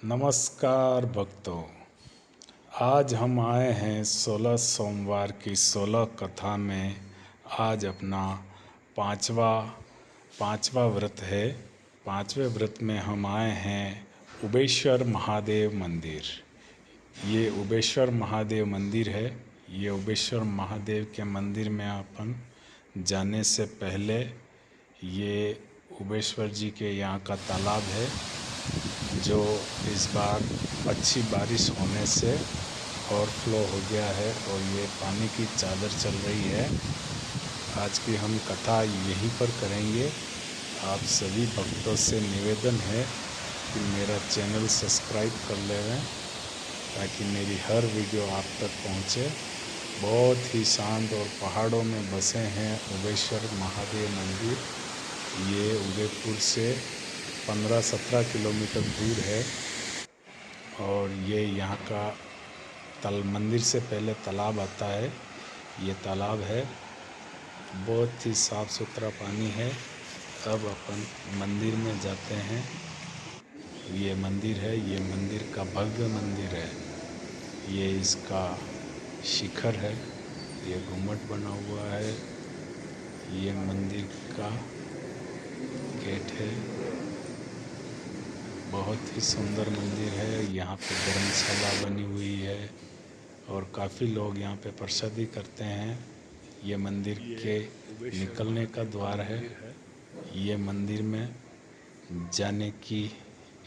नमस्कार भक्तों। आज हम आए हैं 16 सोमवार की 16 कथा में। आज अपना पांचवा पांचवा व्रत है। पांचवें व्रत में हम आए हैं उबेश्वर महादेव मंदिर। ये उबेश्वर महादेव मंदिर है। ये उबेश्वर महादेव के मंदिर में अपन जाने से पहले ये उबेश्वर जी के यहाँ का तालाब है, जो इस बार अच्छी बारिश होने से ओवरफ्लो हो गया है और ये पानी की चादर चल रही है। आज की हम कथा यहीं पर करेंगे। आप सभी भक्तों से निवेदन है कि मेरा चैनल सब्सक्राइब कर लें ताकि मेरी हर वीडियो आप तक पहुंचे। बहुत ही शांत और पहाड़ों में बसे हैं उबेश्वर महादेव मंदिर। ये उदयपुर से 15-17 किलोमीटर दूर है और ये यहाँ का मंदिर से पहले तालाब आता है। ये तालाब है, बहुत ही साफ़ सुथरा पानी है। अब अपन मंदिर में जाते हैं। ये मंदिर है, ये मंदिर का भव्य मंदिर है। ये इसका शिखर है, ये घुम्मट बना हुआ है। ये मंदिर का गेट है। बहुत ही सुंदर मंदिर है। यहाँ पे धर्मशाला बनी हुई है और काफ़ी लोग यहाँ पे प्रसादी करते हैं। ये मंदिर के निकलने का द्वार है। ये मंदिर में जाने की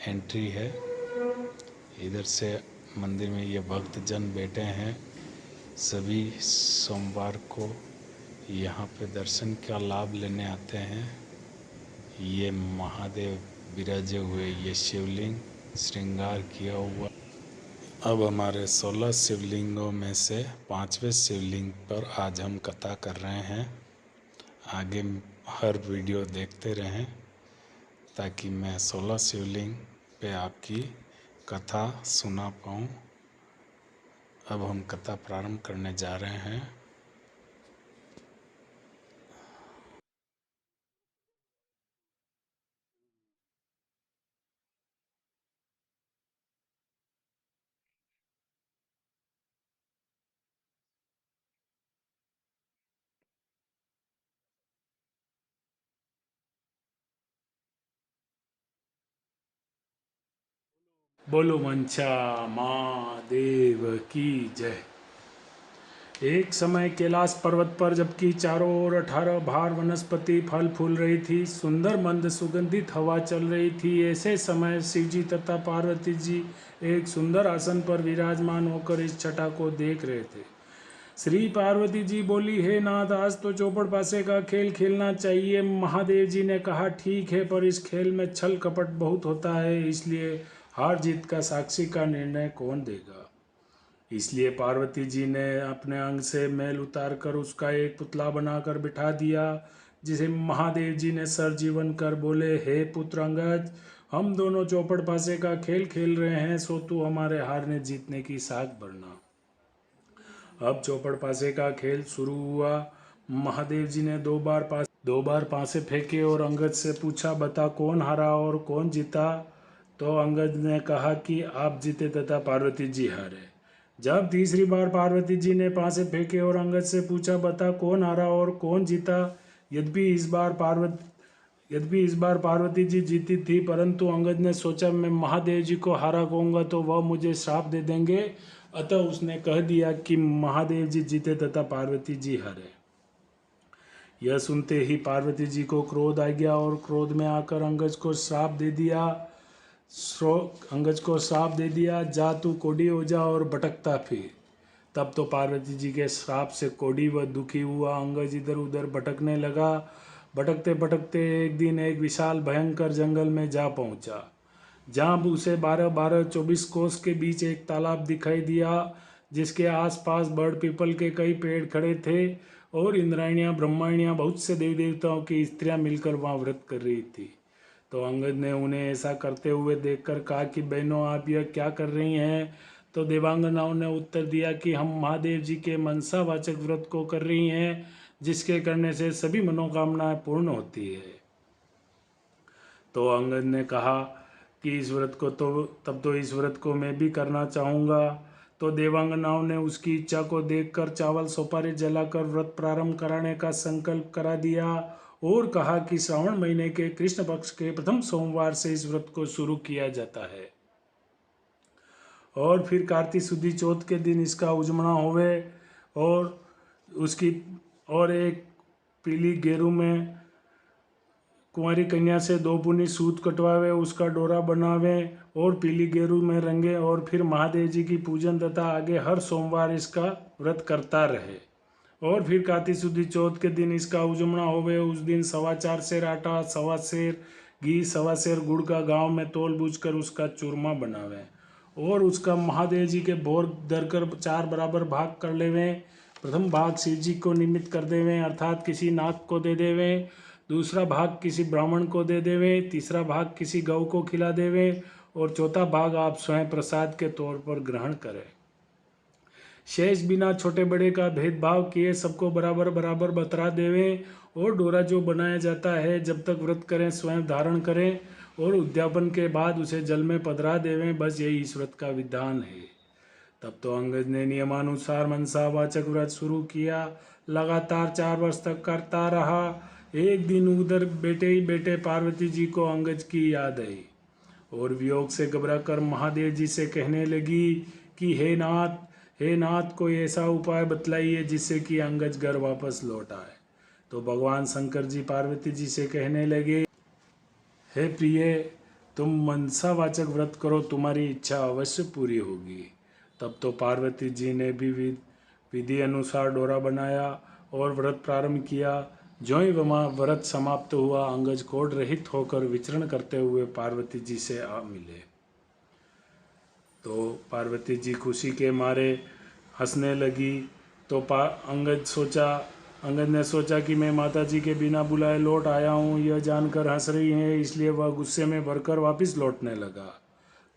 एंट्री है। इधर से मंदिर में ये भक्त जन बैठे हैं। सभी सोमवार को यहाँ पे दर्शन का लाभ लेने आते हैं। ये महादेव विराजे हुए, ये शिवलिंग श्रृंगार किया हुआ। अब हमारे 16 शिवलिंगों में से 5वें शिवलिंग पर आज हम कथा कर रहे हैं। आगे हर वीडियो देखते रहें ताकि मैं 16 शिवलिंग पे आपकी कथा सुना पाऊँ। अब हम कथा प्रारंभ करने जा रहे हैं। बोलो मंचा महादेव की जय। एक समय कैलाश पर्वत पर जबकि चारों ओर 18 भार वनस्पति फल फूल रही थी, सुंदर मंद सुगंधित हवा चल रही थी। ऐसे समय शिवजी तथा पार्वती जी एक सुंदर आसन पर विराजमान होकर इस छटा को देख रहे थे। श्री पार्वती जी बोली, हे नाथ, आज तो चौपड़ पासे का खेल खेलना चाहिए। महादेव जी ने कहा, ठीक है, पर इस खेल में छल कपट बहुत होता है, इसलिए हार जीत का साक्षी का निर्णय कौन देगा। इसलिए पार्वती जी ने अपने अंग से मैल उतार कर उसका एक पुतला बनाकर बिठा दिया, जिसे महादेव जी ने सर जीवन कर बोले, हे पुत्र अंगज, हम दोनों चौपड़ पासे का खेल खेल रहे हैं, सो तू हमारे हारने जीतने की साख भरना। अब चौपड़ पासे का खेल शुरू हुआ। महादेव जी ने दो बार पासे फेंके और अंगद से पूछा, बता कौन हारा और कौन जीता। तो अंगद ने कहा कि आप जीते तथा पार्वती जी हारे। जब तीसरी बार पार्वती जी ने पासे फेंके और अंगद से पूछा, बता कौन हारा और कौन जीता। यद्यपि इस बार पार्वती जी जीती थी, परंतु अंगद ने सोचा, मैं महादेव जी को हारा कहूँगा तो वह मुझे श्राप दे देंगे। अतः उसने कह दिया कि महादेव जी जीते तथा पार्वती जी हारे। यह सुनते ही पार्वती जी को क्रोध आ गया और क्रोध में आकर अंगज को श्राप दे दिया, जा तू कोढ़ी हो जा और भटकता फिर। तब तो पार्वती जी के श्राप से कोढ़ी व दुखी हुआ अंगज इधर उधर भटकने लगा। भटकते भटकते एक दिन एक विशाल भयंकर जंगल में जा पहुंचा, जहाँ उसे 12-12-24 कोस के बीच एक तालाब दिखाई दिया, जिसके आसपास बड़ पीपल के कई पेड़ खड़े थे और इंद्राणियाँ ब्रह्माणियाँ बहुत से देवी देवताओं की स्त्रियाँ मिलकर वहाँ व्रत कर रही थी। तो अंगद ने उन्हें ऐसा करते हुए देखकर कहा कि बहनों, आप यह क्या कर रही हैं। तो देवांगनाओं ने उत्तर दिया कि हम महादेव जी के मनसावाचक व्रत को कर रही हैं, जिसके करने से सभी मनोकामनाएं पूर्ण होती है। तो अंगद ने कहा कि इस व्रत को तब तो इस व्रत को मैं भी करना चाहूँगा। तो देवांगनाओं ने उसकी इच्छा को देखकर चावल सुपारी जलाकर व्रत प्रारंभ कराने का संकल्प करा दिया और कहा कि श्रावण महीने के कृष्ण पक्ष के प्रथम सोमवार से इस व्रत को शुरू किया जाता है और फिर कार्तिक शुद्धि चौथ के दिन इसका उजमना होवे और उसकी और एक पीली गेरू में कुंवारी कन्या से 2 पुनी सूत कटवावे, उसका डोरा बनावे और पीली गेरू में रंगे और फिर महादेव जी की पूजन तथा आगे हर सोमवार इसका व्रत करता रहे। और फिर कार्तिक शुद्धि चौथ के दिन इसका उजमना होवे। उस दिन 4.25 सेर आटा, 1.25 सेर घी, 1.25 सेर गुड़ का गांव में तोल बूझ कर उसका चूरमा बनावे और उसका महादेव जी के भोर धरकर 4 बराबर भाग कर लेवे। प्रथम भाग शिव जी को निमित्त कर देवें अर्थात किसी नाग को दे देवें, दूसरा भाग किसी ब्राह्मण को दे देवें, तीसरा भाग किसी गौ को खिला देवें और चौथा भाग आप स्वयं प्रसाद के तौर पर ग्रहण करें। शेष बिना छोटे बड़े का भेदभाव किए सबको बराबर बराबर बतरा देवें और डोरा जो बनाया जाता है जब तक व्रत करें स्वयं धारण करें और उद्यापन के बाद उसे जल में पधरा देवें। बस यही इस व्रत का विधान है। तब तो अंगद ने नियमानुसार मनसावाचक व्रत शुरू किया। लगातार 4 वर्ष तक करता रहा। एक दिन उधर बेटे ही बेटे पार्वती जी को अंगद की याद आई और वियोग से घबरा कर महादेव जी से कहने लगी कि हे नाथ कोई ऐसा उपाय बतलाइए जिससे कि अंगद घर वापस लौट आए। तो भगवान शंकर जी पार्वती जी से कहने लगे, हे प्रिय, तुम मनसावाचक व्रत करो, तुम्हारी इच्छा अवश्य पूरी होगी। तब तो पार्वती जी ने भी विधि अनुसार डोरा बनाया और व्रत प्रारंभ किया। जो ही व्रत समाप्त हुआ अंगज कोढ़ रहित होकर विचरण करते हुए पार्वती जी से आ मिले। तो पार्वती जी खुशी के मारे हंसने लगी। तो अंगद ने सोचा कि मैं माता जी के बिना बुलाए लौट आया हूँ, यह जानकर हंस रही हैं, इसलिए वह गुस्से में भरकर वापस लौटने लगा।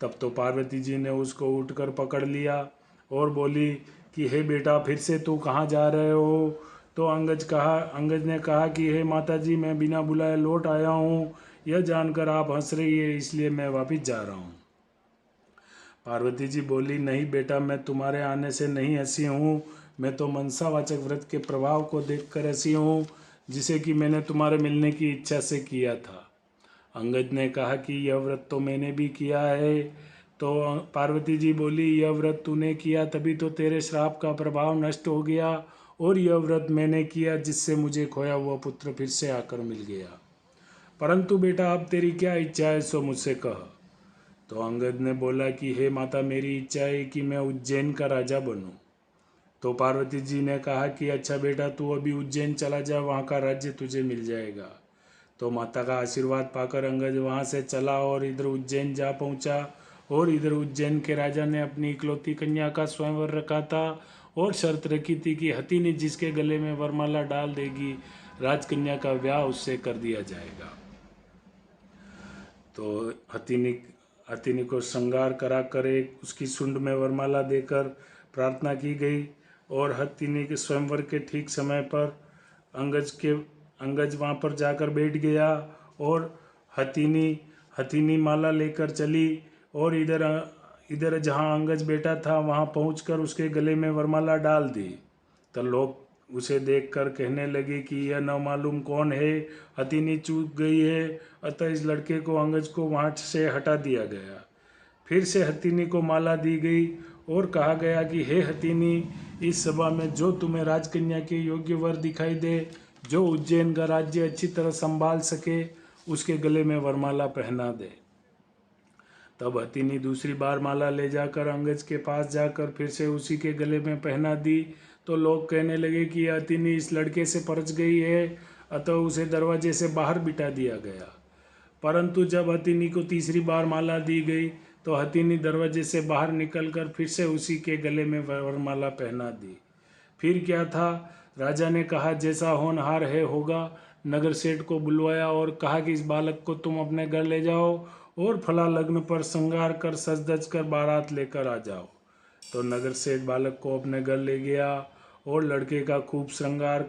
तब तो पार्वती जी ने उसको उठकर पकड़ लिया और बोली कि हे बेटा, फिर से तू कहाँ जा रहे हो? तो अंगद ने कहा कि हे माता जी, मैं बिना बुलाए लौट आया हूँ, यह जानकर आप हंस रही है, इसलिए मैं वापस जा रहा हूँ। पार्वती जी बोली, नहीं बेटा, मैं तुम्हारे आने से नहीं हंसी हूँ, मैं तो मनसावाचक व्रत के प्रभाव को देखकर हंसी हूँ, जिसे कि मैंने तुम्हारे मिलने की इच्छा से किया था। अंगद ने कहा कि यह व्रत तो मैंने भी किया है। तो पार्वती जी बोली, यह व्रत तूने किया तभी तो तेरे श्राप का प्रभाव नष्ट हो गया और यह व्रत मैंने किया जिससे मुझे खोया हुआ पुत्र फिर से आकर मिल गया। परंतु बेटा, अब तेरी क्या इच्छा है सो मुझसे कह। तो अंगद ने बोला कि हे माता, मेरी इच्छा है कि मैं उज्जैन का राजा बनूं। तो पार्वती जी ने कहा कि अच्छा बेटा, तू अभी उज्जैन चला जा, वहाँ का राज्य तुझे मिल जाएगा। तो माता का आशीर्वाद पाकर अंगद वहाँ से चला और इधर उज्जैन जा पहुँचा। और इधर उज्जैन के राजा ने अपनी इकलौती कन्या का स्वयंवर रखा था और शर्त रखी थी कि हथिनी जिसके गले में वरमाला डाल देगी, राजकन्या का ब्याह उससे कर दिया जाएगा। तो हथिनी को श्रृंगार करा कर एक उसकी सुंड में वरमाला देकर प्रार्थना की गई और हथिनी के स्वयंवर के ठीक समय पर अंगज वहाँ पर जाकर बैठ गया और हथिनी माला लेकर चली और इधर जहाँ अंगज बैठा था वहाँ पहुंचकर उसके गले में वरमाला डाल दी। तो लोग उसे देखकर कहने लगे कि यह न मालूम कौन है, हथिनी चूक गई है। अतः इस लड़के को अंगज को वहाँ से हटा दिया गया। फिर से हथिनी को माला दी गई और कहा गया कि हे हथिनी, इस सभा में जो तुम्हें राजकन्या के योग्य वर दिखाई दे, जो उज्जैन का राज्य अच्छी तरह संभाल सके, उसके गले में वरमाला पहना दे। तब हथिनी दूसरी बार माला ले जाकर अंगज के पास जाकर फिर से उसी के गले में पहना दी। तो लोग कहने लगे कि हथिनी इस लड़के से परच गई है, अतः उसे दरवाजे से बाहर बिठा दिया गया। परंतु जब हथिनी को तीसरी बार माला दी गई तो हथिनी दरवाजे से बाहर निकलकर फिर से उसी के गले में वरमाला पहना दी। फिर क्या था, राजा ने कहा जैसा होनहार है होगा। नगर सेठ को बुलवाया और कहा कि इस बालक को तुम अपने घर ले जाओ और फला लग्न पर श्रृंगार कर सज धज कर बारात लेकर आ जाओ। तो नगर सेठ बालक को अपने घर ले गया और लड़के का खूब श्रृंगार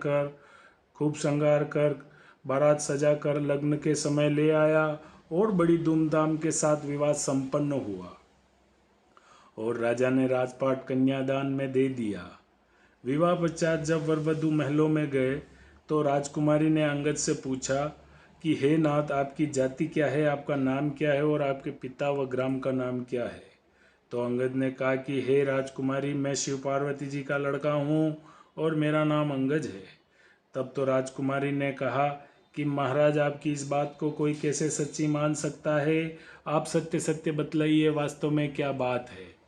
कर बारात सजा कर लग्न के समय ले आया और बड़ी धूमधाम के साथ विवाह संपन्न हुआ और राजा ने राजपाट कन्यादान में दे दिया। विवाह पश्चात जब वर वधू महलों में गए तो राजकुमारी ने अंगद से पूछा कि हे नाथ, आपकी जाति क्या है, आपका नाम क्या है और आपके पिता व ग्राम का नाम क्या है। तो अंगद ने कहा कि हे राजकुमारी, मैं शिव पार्वती जी का लड़का हूँ और मेरा नाम अंगज है। तब तो राजकुमारी ने कहा कि महाराज, आपकी इस बात को कोई कैसे सच्ची मान सकता है। आप सत्य सत्य बतलाइए, वास्तव में क्या बात है।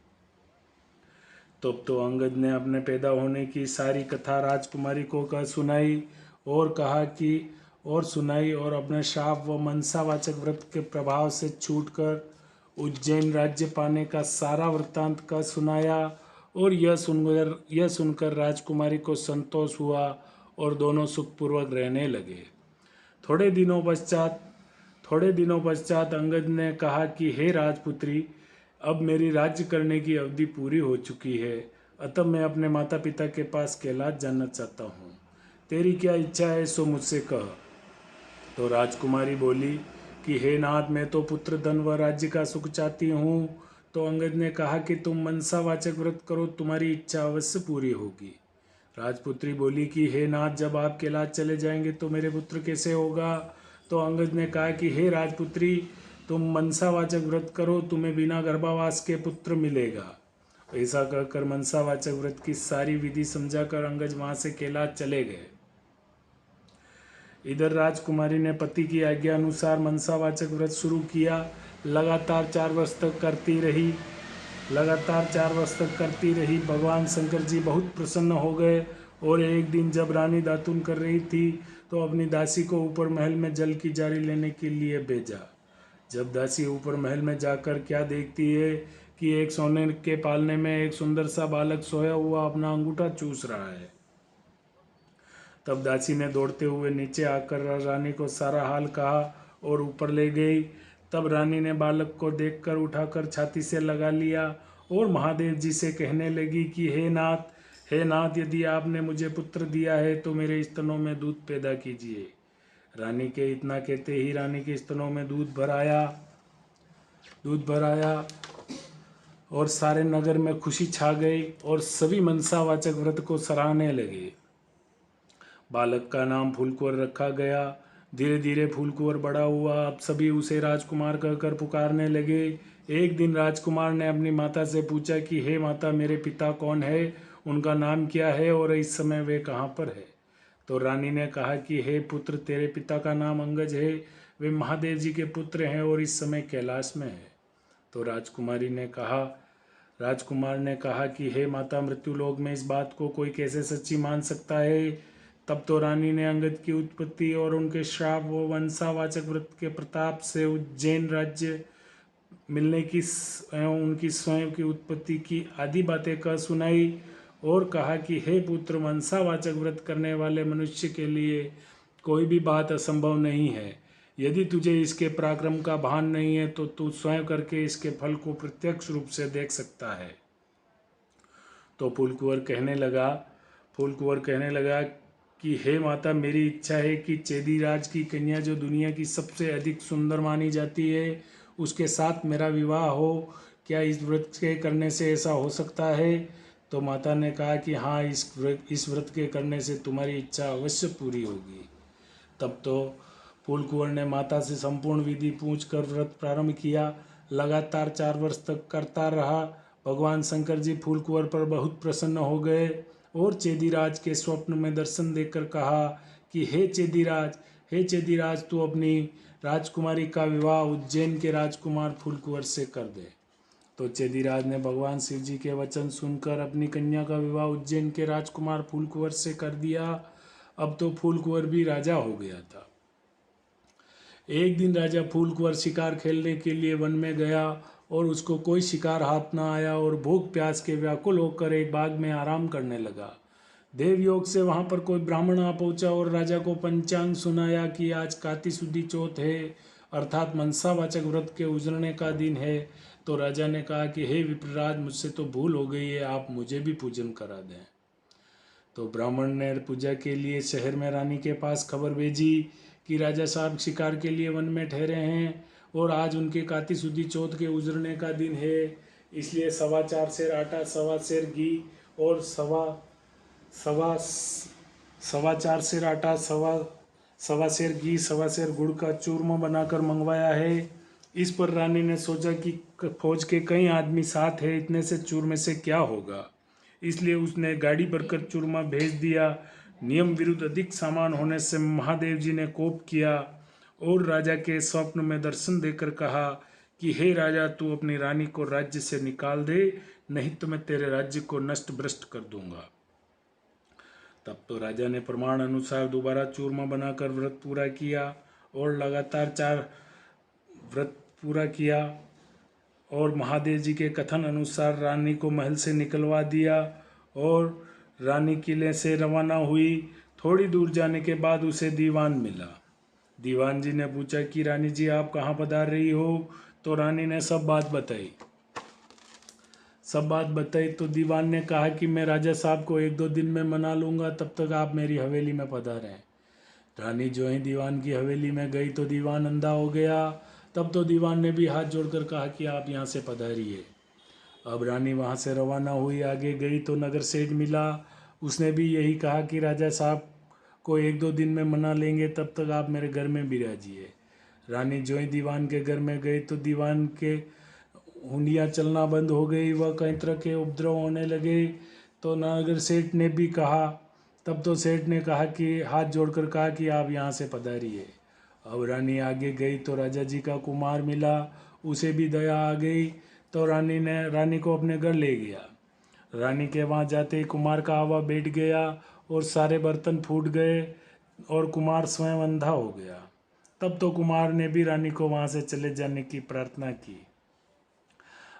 तब तो अंगद ने अपने पैदा होने की सारी कथा राजकुमारी को कह सुनाई और कहा कि और अपने श्राप व मनसावाचक व्रत के प्रभाव से छूटकर उज्जैन राज्य पाने का सारा वृत्तांत का सुनाया। और यह सुनकर राजकुमारी को संतोष हुआ और दोनों सुखपूर्वक रहने लगे। थोड़े दिनों पश्चात अंगद ने कहा कि हे राजपुत्री, अब मेरी राज्य करने की अवधि पूरी हो चुकी है, अतः मैं अपने माता पिता के पास कैलाश जाना चाहता हूँ। तेरी क्या इच्छा है सो मुझसे कह। तो राजकुमारी बोली कि हे नाथ, मैं तो पुत्र, धन व राज्य का सुख चाहती हूँ। तो अंगद ने कहा कि तुम मनसावाचक व्रत करो, तुम्हारी इच्छा अवश्य पूरी होगी। राजपुत्री बोली कि हे नाथ, जब आप कैलाश चले जाएंगे तो मेरे पुत्र कैसे होगा। तो अंगद ने कहा कि हे राजपुत्री, तुम मनसावाचक व्रत करो, तुम्हें बिना गर्भावास के पुत्र मिलेगा। ऐसा कहकर मनसावाचक व्रत की सारी विधि समझाकर अंगद वहां से कैलाश चले गए। इधर राजकुमारी ने पति की आज्ञा अनुसार मनसावाचक व्रत शुरू किया। लगातार 4 वर्ष तक करती रही। भगवान शंकर जी बहुत प्रसन्न हो गए और एक दिन जब रानी दातुन कर रही थी तो अपनी दासी को ऊपर महल में जल की जारी लेने के लिए भेजा। जब दासी ऊपर महल में जाकर क्या देखती है कि एक सोने के पालने में एक सुंदर सा बालक सोया हुआ अपना अंगूठा चूस रहा है। तब दासी ने दौड़ते हुए नीचे आकर रानी को सारा हाल कहा और ऊपर ले गई। तब रानी ने बालक को देखकर उठाकर छाती से लगा लिया और महादेव जी से कहने लगी कि हे नाथ, यदि आपने मुझे पुत्र दिया है तो मेरे स्तनों में दूध पैदा कीजिए। रानी के इतना कहते ही रानी के स्तनों में दूध भर आया और सारे नगर में खुशी छा गई और सभी मनसावाचक व्रत को सराहने लगे। बालक का नाम फूलकुंवर रखा गया। धीरे धीरे फूलकुंवर बड़ा हुआ। अब सभी उसे राजकुमार कहकर पुकारने लगे। एक दिन राजकुमार ने अपनी माता से पूछा कि हे माता, मेरे पिता कौन है, उनका नाम क्या है और इस समय वे कहाँ पर है। तो रानी ने कहा कि हे पुत्र, तेरे पिता का नाम अंगज है, वे महादेव जी के पुत्र हैं और इस समय कैलाश में है। तो राजकुमार ने कहा कि हे माता, मृत्युलोक में इस बात को कोई कैसे सच्ची मान सकता है। तब तो रानी ने अंगद की उत्पत्ति और उनके श्राप व वंशावाचक व्रत के प्रताप से उज्जैन राज्य मिलने की एवं उनकी स्वयं की उत्पत्ति की आदि बातें कह सुनाई और कहा कि हे पुत्र, वंशावाचक व्रत करने वाले मनुष्य के लिए कोई भी बात असंभव नहीं है। यदि तुझे इसके पराक्रम का भान नहीं है तो तू स्वयं करके इसके फल को प्रत्यक्ष रूप से देख सकता है। तो फूलकुंवर कहने लगा कि हे माता, मेरी इच्छा है कि चेदीराज की कन्या, जो दुनिया की सबसे अधिक सुंदर मानी जाती है, उसके साथ मेरा विवाह हो। क्या इस व्रत के करने से ऐसा हो सकता है। तो माता ने कहा कि हाँ, इस व्रत के करने से तुम्हारी इच्छा अवश्य पूरी होगी। तब तो फूलकुंवर ने माता से संपूर्ण विधि पूछकर व्रत प्रारंभ किया। लगातार 4 वर्ष तक करता रहा। भगवान शंकर जी फूलकुंवर पर बहुत प्रसन्न हो गए और चेदीराज के स्वप्न में दर्शन देकर कहा कि हे चेदीराज, तू अपनी राजकुमारी का विवाह उज्जैन के राजकुमार फूलकुंवर से कर दे। तो चेदीराज ने भगवान शिव जी के वचन सुनकर अपनी कन्या का विवाह उज्जैन के राजकुमार फूलकुंवर से कर दिया। अब तो फूलकुंवर भी राजा हो गया था। एक दिन राजा फूलकुंवर शिकार खेलने के लिए वन में गया और उसको कोई शिकार हाथ न आया और भूख प्यास के व्याकुल होकर एक बाग में आराम करने लगा। देवयोग से वहां पर कोई ब्राह्मण आ पहुंचा और राजा को पंचांग सुनाया कि आज कार्ति शुद्धि चौथ है, अर्थात मनसावाचक व्रत के उजड़ने का दिन है। तो राजा ने कहा कि हे विप्रराज, मुझसे तो भूल हो गई है, आप मुझे भी पूजन करा दें। तो ब्राह्मण ने पूजा के लिए शहर में रानी के पास खबर भेजी कि राजा साहब शिकार के लिए वन में ठहरे हैं और आज उनके काती सुदी चौथ के उजरने का दिन है, इसलिए 4.25 सेर आटा, 1.25 सेर घी और सवा 4.25 सेर आटा, सवा सेर घी, 1.25 सेर गुड़ का चूरमा बनाकर मंगवाया है। इस पर रानी ने सोचा कि फौज के कई आदमी साथ है, इतने से चूरमे से क्या होगा, इसलिए उसने गाड़ी भरकर चूरमा भेज दिया। नियम विरुद्ध अधिक सामान होने से महादेव जी ने कोप किया और राजा के स्वप्न में दर्शन देकर कहा कि हे राजा, तू अपनी रानी को राज्य से निकाल दे, नहीं तो मैं तेरे राज्य को नष्ट भ्रष्ट कर दूंगा। तब तो राजा ने प्रमाण अनुसार दोबारा चूरमा बनाकर व्रत पूरा किया और लगातार 4 व्रत पूरा किया और महादेव जी के कथन अनुसार रानी को महल से निकलवा दिया और रानी किले से रवाना हुई। थोड़ी दूर जाने के बाद उसे दीवान मिला। दीवान जी ने पूछा कि रानी जी, आप कहाँ पधार रही हो? तो रानी ने सब बात बताई तो दीवान ने कहा कि मैं राजा साहब को 1-2 दिन में मना लूँगा, तब तक आप मेरी हवेली में पधारें। रानी जो ही दीवान की हवेली में गई तो दीवान अंधा हो गया। तब तो दीवान ने भी हाथ जोड़कर कहा कि आप यहाँ से पधारिए। अब रानी वहाँ से रवाना हुई, आगे गई तो नगर सेठ मिला। उसने भी यही कहा कि राजा साहब को 1-2 दिन में मना लेंगे, तब तक आप मेरे घर में बिराजिए। रानी जो ही दीवान के घर में गई तो दीवान के हुंडियाँ चलना बंद हो गई, वह कई तरह के उपद्रव होने लगे। तो नगर सेठ ने भी कहा, तब तो सेठ ने कहा कि हाथ जोड़कर कहा कि आप यहाँ से पधारिए। अब रानी आगे गई तो राजा जी का कुमार मिला, उसे भी दया आ गई तो रानी को अपने घर ले गया। रानी के वहाँ जाते ही कुमार का हवा बैठ गया और सारे बर्तन फूट गए और कुमार स्वयं अंधा हो गया। तब तो कुमार ने भी रानी को वहाँ से चले जाने की प्रार्थना की।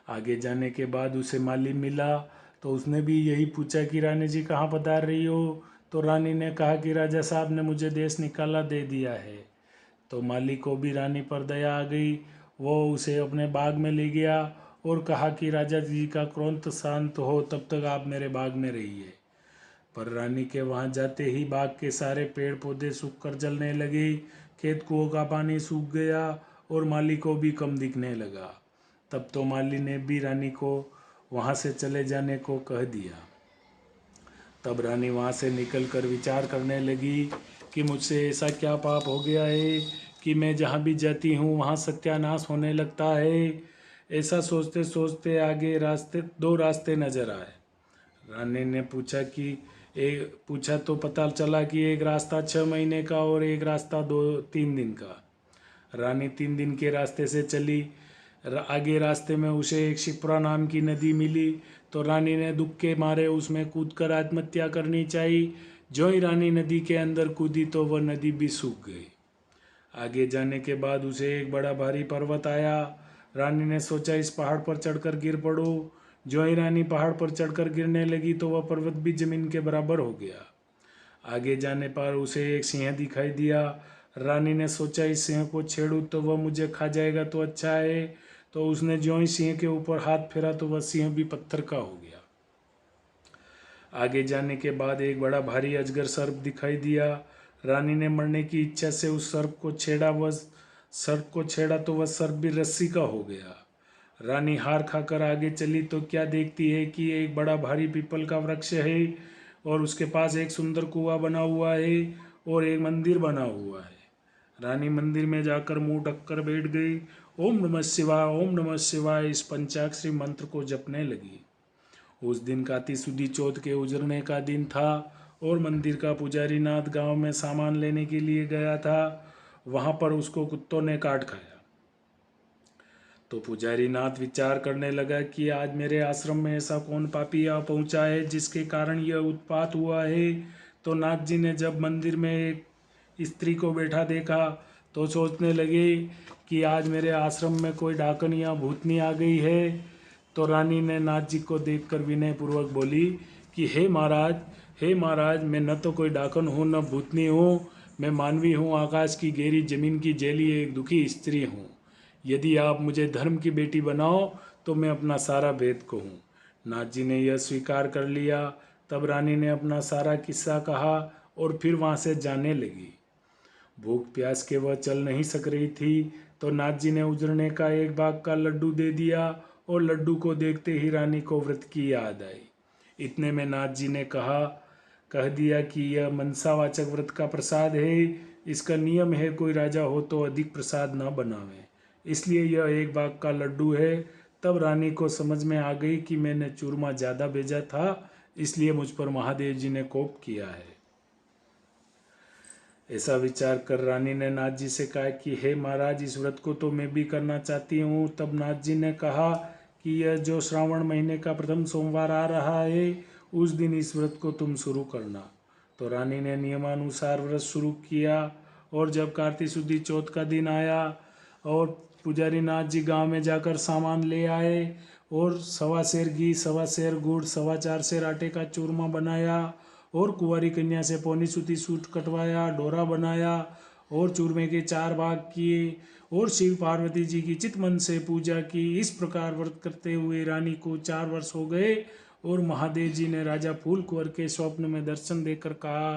आगे जाने के बाद उसे माली मिला तो उसने भी यही पूछा कि रानी जी कहाँ पधार रही हो? तो रानी ने कहा कि राजा साहब ने मुझे देश निकाला दे दिया है। तो माली को भी रानी पर दया आ गई, वो उसे अपने बाग में ले गया और कहा कि राजा जी का क्रोध शांत हो, तब तक आप मेरे बाग में रहिए। पर रानी के वहाँ जाते ही बाग के सारे पेड़ पौधे सूख कर जलने लगे, खेत कुओं का पानी सूख गया और माली को भी कम दिखने लगा। तब तो माली ने भी रानी को वहाँ से चले जाने को कह दिया। तब रानी वहाँ से निकलकर विचार करने लगी कि मुझसे ऐसा क्या पाप हो गया है कि मैं जहाँ भी जाती हूँ वहाँ सत्यानाश होने लगता है। ऐसा सोचते सोचते आगे 2 रास्ते नजर आए। रानी ने पूछा तो पता चला कि एक रास्ता 6 महीने का और एक रास्ता 2-3 दिन का। रानी 3 दिन के रास्ते से चली। आगे रास्ते में उसे एक शिप्रा नाम की नदी मिली तो रानी ने दुख के मारे उसमें कूदकर आत्महत्या करनी चाहिए। जो ही रानी नदी के अंदर कूदी तो वह नदी भी सूख गई। आगे जाने के बाद उसे एक बड़ा भारी पर्वत आया। रानी ने सोचा इस पहाड़ पर चढ़कर गिर पड़ो। जो ही रानी पहाड़ पर चढ़कर गिरने लगी तो वह पर्वत भी जमीन के बराबर हो गया। आगे जाने पर उसे एक सिंह दिखाई दिया। रानी ने सोचा इस सिंह को छेड़ूं तो वह मुझे खा जाएगा तो अच्छा है। तो उसने जो ही सिंह के ऊपर हाथ फेरा तो वह सिंह भी पत्थर का हो गया। आगे जाने के बाद एक बड़ा भारी अजगर सर्प दिखाई दिया। रानी ने मरने की इच्छा से उस सर्प को छेड़ा तो वह सर्प भी रस्सी का हो गया। रानी हार खाकर आगे चली तो क्या देखती है कि एक बड़ा भारी पीपल का वृक्ष है और उसके पास एक सुंदर कुआं बना हुआ है और एक मंदिर बना हुआ है। रानी मंदिर में जाकर मुंह ढककर बैठ गई। ओम नमः शिवाय, ओम नमः शिवाय इस पंचाक्षरी मंत्र को जपने लगी। उस दिन काती सुदी चौथ के उजरने का दिन था और मंदिर का पुजारी नाथ गांव में सामान लेने के लिए गया था। वहां पर उसको कुत्तों ने काट खाया। तो पुजारी नाथ विचार करने लगा कि आज मेरे आश्रम में ऐसा कौन पापी आ पहुंचा है जिसके कारण यह उत्पात हुआ है। तो नाथ जी ने जब मंदिर में एक स्त्री को बैठा देखा तो सोचने लगे कि आज मेरे आश्रम में कोई डाकन या भूतनी आ गई है। तो रानी ने नाथ जी को देखकर विनय पूर्वक बोली कि हे महाराज, मैं न तो कोई डाकन हूँ न भूतनी हूँ, मैं मानवी हूँ, आकाश की गहरी जमीन की जेली एक दुखी स्त्री हूँ। यदि आप मुझे धर्म की बेटी बनाओ तो मैं अपना सारा भेद कहूँ। नाथ जी ने यह स्वीकार कर लिया। तब रानी ने अपना सारा किस्सा कहा और फिर वहाँ से जाने लगी। भूख प्यास के वह चल नहीं सक रही थी तो नाथ जी ने उजड़ने का एक भाग का लड्डू दे दिया और लड्डू को देखते ही रानी को व्रत की याद आई। इतने में नाथ जी ने कह दिया कि यह मनसावाचक व्रत का प्रसाद है, इसका नियम है कोई राजा हो तो अधिक प्रसाद न बनावे, इसलिए यह एक भाग का लड्डू है। तब रानी को समझ में आ गई कि मैंने चूरमा ज़्यादा भेजा था, इसलिए मुझ पर महादेव जी ने कोप किया है। ऐसा विचार कर रानी ने नाथ जी से कहा कि हे महाराज, इस व्रत को तो मैं भी करना चाहती हूँ। तब नाथ जी ने कहा कि यह जो श्रावण महीने का प्रथम सोमवार आ रहा है, उस दिन इस व्रत को तुम शुरू करना। तो रानी ने नियमानुसार व्रत शुरू किया और जब कार्तिक शुद्धि चौथ का दिन आया और पुजारी नाथ जी गांव में जाकर सामान ले आए और 1.25 सेर घी, 1.25 सेर गुड़, 4.25 सेर आटे का चूरमा बनाया और कुंवारी कन्या से पौनी सूती सूट कटवाया, डोरा बनाया और चूरमे के 4 भाग किए और शिव पार्वती जी की चित मन से पूजा की। इस प्रकार व्रत करते हुए रानी को 4 वर्ष हो गए और महादेव जी ने राजा फूल कुंवर के स्वप्न में दर्शन देकर कहा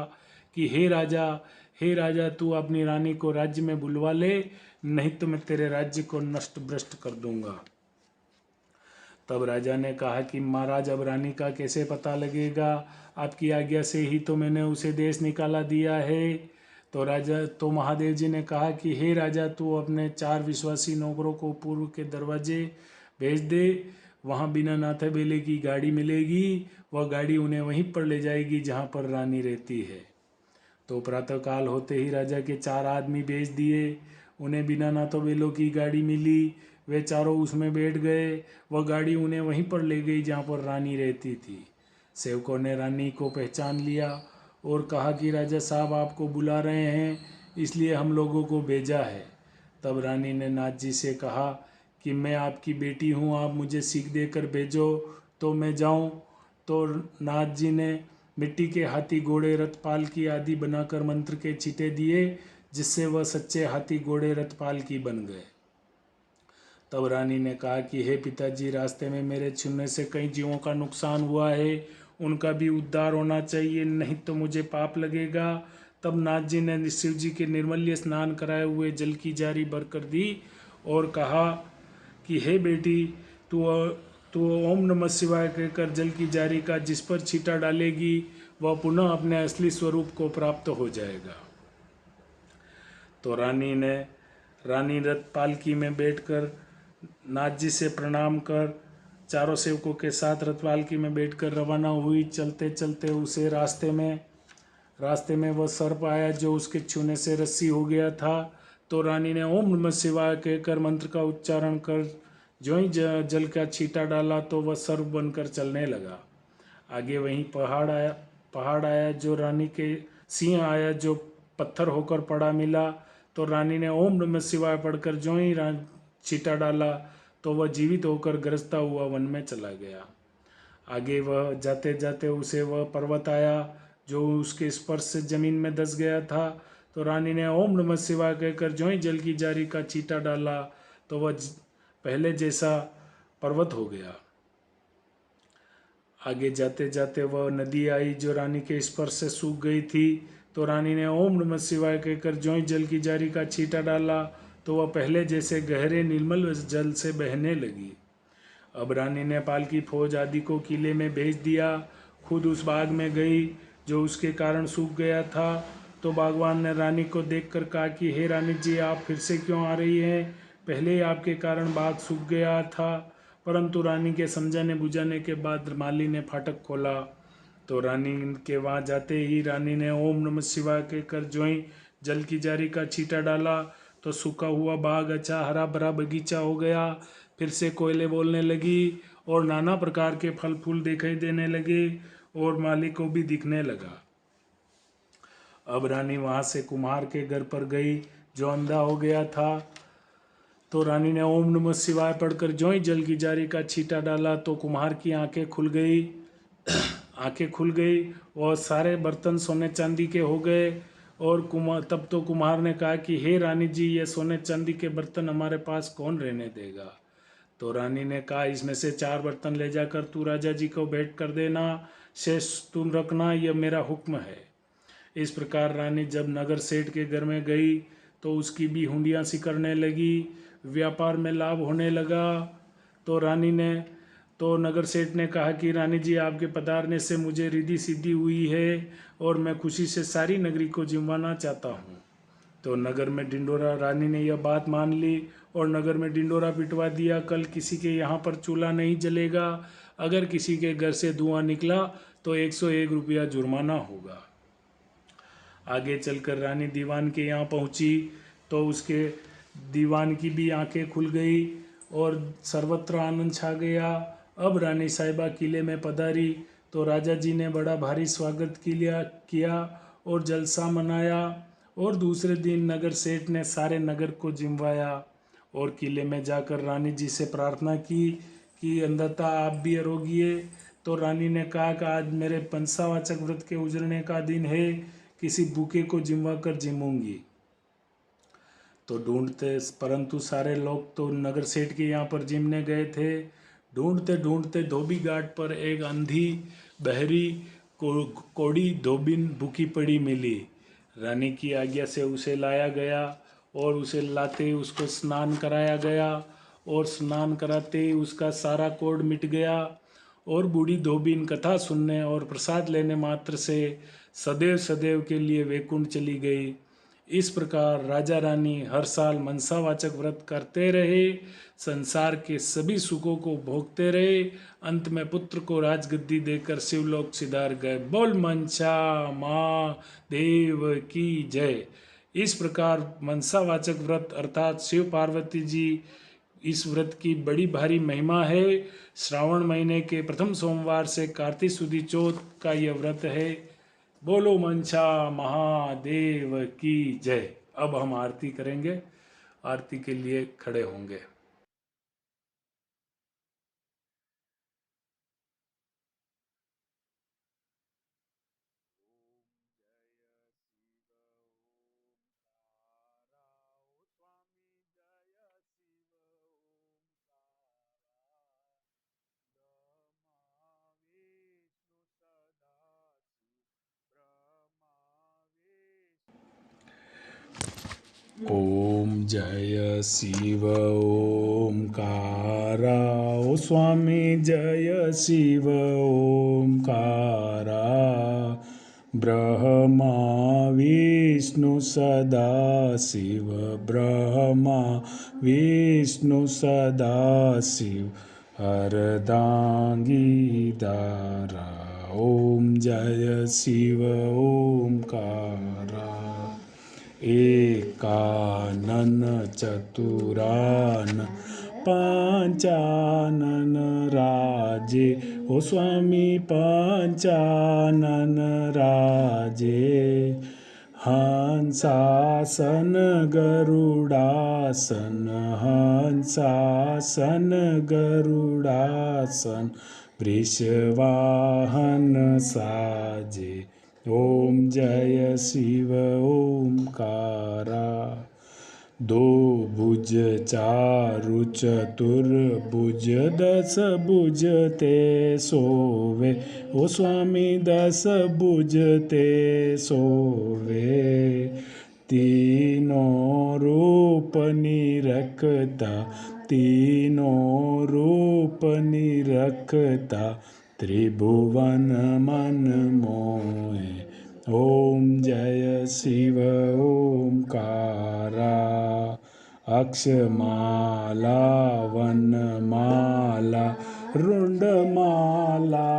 कि हे राजा, तू अपनी रानी को राज्य में बुलवा ले, नहीं तो मैं तेरे राज्य को नष्ट भ्रष्ट कर दूंगा। तब राजा ने कहा कि महाराज, अब रानी का कैसे पता लगेगा? आपकी आज्ञा से ही तो मैंने उसे देश निकाला दिया है। तो महादेव जी ने कहा कि हे राजा, तू अपने 4 विश्वासी नौकरों को पूर्व के दरवाजे भेज दे, वहाँ बिना नाथे बेले की गाड़ी मिलेगी, वह गाड़ी उन्हें वहीं पर ले जाएगी जहाँ पर रानी रहती है। तो प्रातःकाल होते ही राजा के 4 आदमी भेज दिए, उन्हें बिना नाथों बेलों की गाड़ी मिली, वे चारों उसमें बैठ गए, वह गाड़ी उन्हें वहीं पर ले गई जहाँ पर रानी रहती थी। सेवकों ने रानी को पहचान लिया और कहा कि राजा साहब आपको बुला रहे हैं, इसलिए हम लोगों को भेजा है। तब रानी ने नाथ जी से कहा कि मैं आपकी बेटी हूँ, आप मुझे सीख देकर भेजो तो मैं जाऊँ। तो नाथ जी ने मिट्टी के हाथी, घोड़े, रथ, पालकी आदि बनाकर मंत्र के छींटे दिए, जिससे वह सच्चे हाथी, घोड़े, रथ, पालकी बन गए। तब रानी ने कहा कि हे पिताजी, रास्ते में मेरे छूने से कई जीवों का नुकसान हुआ है, उनका भी उद्धार होना चाहिए, नहीं तो मुझे पाप लगेगा। तब नाथ जी ने शिव जी के निर्मल्य स्नान कराए हुए जल की जारी भर कर दी और कहा कि हे बेटी, तू ओम नमः शिवाय कहकर जल की जारी का जिस पर छींटा डालेगी, वह पुनः अपने असली स्वरूप को प्राप्त हो जाएगा। तो रानी रथ पालकी में बैठकर नाथ जी से प्रणाम कर चारों सेवकों के साथ रथ पालकी में बैठकर रवाना हुई। चलते चलते उसे रास्ते में वह सर्प आया जो उसके छूने से रस्सी हो गया था। तो रानी ने ओम नमः शिवाय कहकर मंत्र का उच्चारण कर जो ही जल का छींटा डाला तो वह सर्प बनकर चलने लगा। आगे वहीं पहाड़ आया जो रानी के सिंह आया जो पत्थर होकर पड़ा मिला। तो रानी ने ओम नमः शिवाय पढ़कर जो ही छींटा डाला तो वह जीवित होकर गरजता हुआ वन में चला गया। आगे वह जाते जाते उसे वह पर्वत आया जो उसके स्पर्श से जमीन में धंस गया था। तो रानी ने ओम नमः शिवाय कहकर जो ही जल की जारी का छींटा डाला तो वह पहले जैसा पर्वत हो गया। आगे जाते जाते वह नदी आई जो रानी के स्पर्श से सूख गई थी। तो रानी ने ओम नमः शिवाय कहकर जो ही जल की जारी का छींटा डाला तो वह पहले जैसे गहरे निर्मल जल से बहने लगी। अब रानी ने पालकी फौज आदि को किले में भेज दिया, खुद उस बाग में गई जो उसके कारण सूख गया था। तो बागवान ने रानी को देखकर कहा कि हे रानी जी, आप फिर से क्यों आ रही हैं? पहले ही आपके कारण बाग सूख गया था। परंतु रानी के समझाने बुझाने के बाद माली ने फाटक खोला। तो रानी के वहाँ जाते ही रानी ने ओम नमः शिवाय कहकर जो ही जल की जारी का छींटा डाला तो सूखा हुआ बाग अच्छा हरा भरा बगीचा हो गया। फिर से कोयले बोलने लगी और नाना प्रकार के फल फूल दिखाई देने लगे और माली को भी दिखने लगा। अब रानी वहाँ से कुम्हार के घर पर गई जो अंधा हो गया था। तो रानी ने ओम नमः शिवाय पढ़कर जो ही जल की जारी का छींटा डाला तो कुम्हार की आंखें खुल गई और सारे बर्तन सोने चांदी के हो गए। और तब तो कुम्हार ने कहा कि हे रानी जी, ये सोने चांदी के बर्तन हमारे पास कौन रहने देगा? तो रानी ने कहा, इसमें से 4 बर्तन ले जाकर तू राजा जी को भेंट कर देना, शेष तुम रखना, यह मेरा हुक्म है। इस प्रकार रानी जब नगर सेठ के घर में गई तो उसकी भी हुंडियाँ सी करने लगी। व्यापार में लाभ होने लगा। तो रानी ने तो नगर सेठ ने कहा कि रानी जी, आपके पधारने से मुझे रिद्धि सिद्धि हुई है और मैं खुशी से सारी नगरी को जिमवाना चाहता हूँ। तो नगर में डिंडोरा, रानी ने यह बात मान ली और नगर में डिंडोरा पिटवा दिया, कल किसी के यहाँ पर चूल्हा नहीं जलेगा, अगर किसी के घर से धुआं निकला तो 101 रुपया जुर्माना होगा। आगे चलकर रानी दीवान के यहाँ पहुँची तो उसके दीवान की भी आंखें खुल गई और सर्वत्र आनंद छा गया। अब रानी साहिबा किले में पधारी तो राजा जी ने बड़ा भारी स्वागत किया और जलसा मनाया। और दूसरे दिन नगर सेठ ने सारे नगर को जिमवाया और किले में जाकर रानी जी से प्रार्थना की कि अंधता आप भी अरोगिए। तो रानी ने कहा कि आज मेरे पंचावाचक व्रत के उजड़ने का दिन है, किसी भूखे को जिमवा कर जिमूंगी। तो ढूंढते, परंतु सारे लोग तो नगर सेठ के यहाँ पर जिमने गए थे। ढूंढते ढूंढते धोबी घाट पर एक अंधी बहरी कोड़ी धोबिन भूखी पड़ी मिली। रानी की आज्ञा से उसे लाया गया और उसे लाते ही उसको स्नान कराया गया और स्नान कराते ही उसका सारा कोढ़ मिट गया और बूढ़ी धोबिन कथा सुनने और प्रसाद लेने मात्र से सदैव सदैव के लिए वैकुंठ चली गई। इस प्रकार राजा रानी हर साल मनसावाचक व्रत करते रहे, संसार के सभी सुखों को भोगते रहे, अंत में पुत्र को राजगद्दी देकर शिवलोक सिधार गए। बोल मनसा महादेव की जय। इस प्रकार मनसावाचक व्रत अर्थात शिव पार्वती जी, इस व्रत की बड़ी भारी महिमा है। श्रावण महीने के प्रथम सोमवार से कार्तिक सुदी चौथ का यह व्रत है। बोलो मनसा महादेव की जय। अब हम आरती करेंगे। आरती के लिए खड़े होंगे। ओम जय शिव ओमकारा, ओ स्वामी जय शिव ओमकारा। ब्रह्मा विष्णु सदा शिव, ब्रह्मा विष्णु सदा शिव, अर्धांगी दारा। ओम जय शिव ओमकारा। एकानन चतुरान पंचानन राजे, ओ स्वामी पंचानन राजे। हंसासन गरुड़ासन, हंसासन गरुड़ासन, वृषवाहन साजे। ओम जय शिव ओमकारा। दो भुज चारु चतुर्भुज, दस भुज ते सोवे, ओ स्वामी दस भुज ते सोवे। तीनों रूप निरखता, तीनों रूप निरखता, त्रिभुवन मन मोहे। ओम जय शिव ओमकारा। अक्षमाला वनमाला रुंडमाला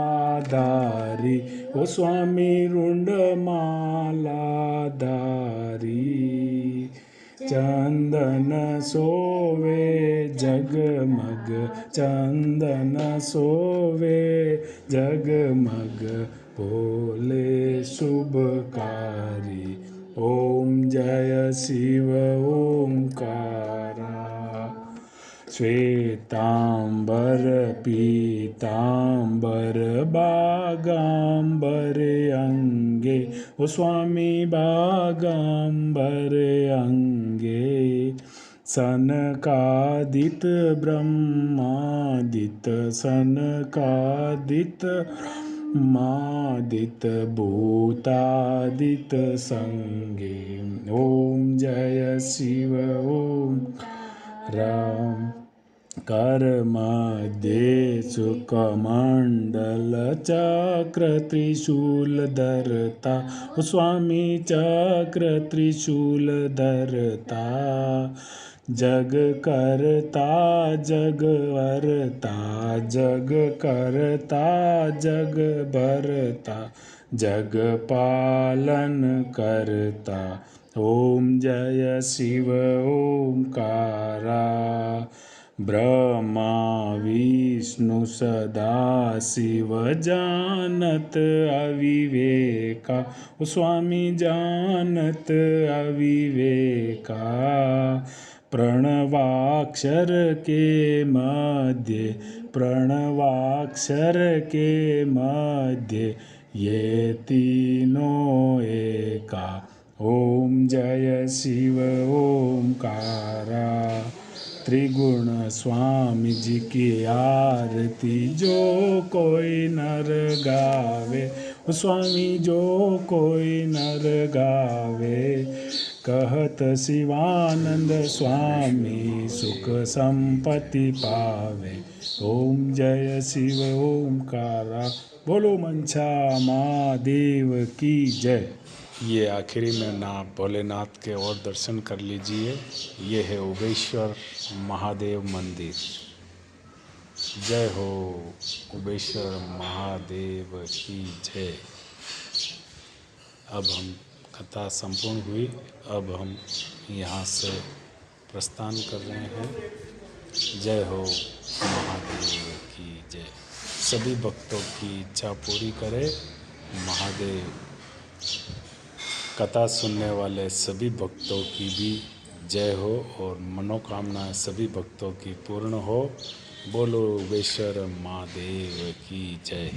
धारी, ओ स्वामी रुंडमाला धारी। चंदन सोवे जगमग, चंदन सोवे जगमग, बोले शुभकारी। ओम जय शिव ओमकारा। श्वेतांबर पीतांबर बागांबर अंगे, ओ स्वामी बागांबर अंगे। सनकादित ब्रह्मादित, सनकादित मादित भूतादित संगे। ओम जय शिव ओम राम। कर्मध्ये सुकमण्डल चक्र त्रिशूलधरता स्वामी चक्र त्रिशूलधरता। जग करता जग भरता जग करता जग भरता जग पालन करता। ओम जय शिव ओमकारा। ब्रह्मा विष्णु सदा शिव जानत अविवेका स्वामी जानत अविवेका। प्रणवाक्षर के मध्य प्रणवाक्षर के मध्य ये तीनों एका। ओम जय शिव ओमकारा। त्रिगुण स्वामी जी की आरती जो कोई नर गावे स्वामी जो कोई नर गावे। कहत शिवानंद स्वामी सुख संपत्ति पावे। ओम जय शिव ओमकारा। बोलो मंशा महादेव की जय। ये आखिरी में ना भोलेनाथ के और दर्शन कर लीजिए। ये है उबेश्वर महादेव मंदिर। जय हो उबेश्वर महादेव की जय। अब हम कथा संपूर्ण हुई। अब हम यहाँ से प्रस्थान कर रहे हैं। जय हो महादेव की जय। सभी भक्तों की इच्छा पूरी करे महादेव। कथा सुनने वाले सभी भक्तों की भी जय हो और मनोकामना सभी भक्तों की पूर्ण हो। बोलो उबेश्वर महादेव की जय।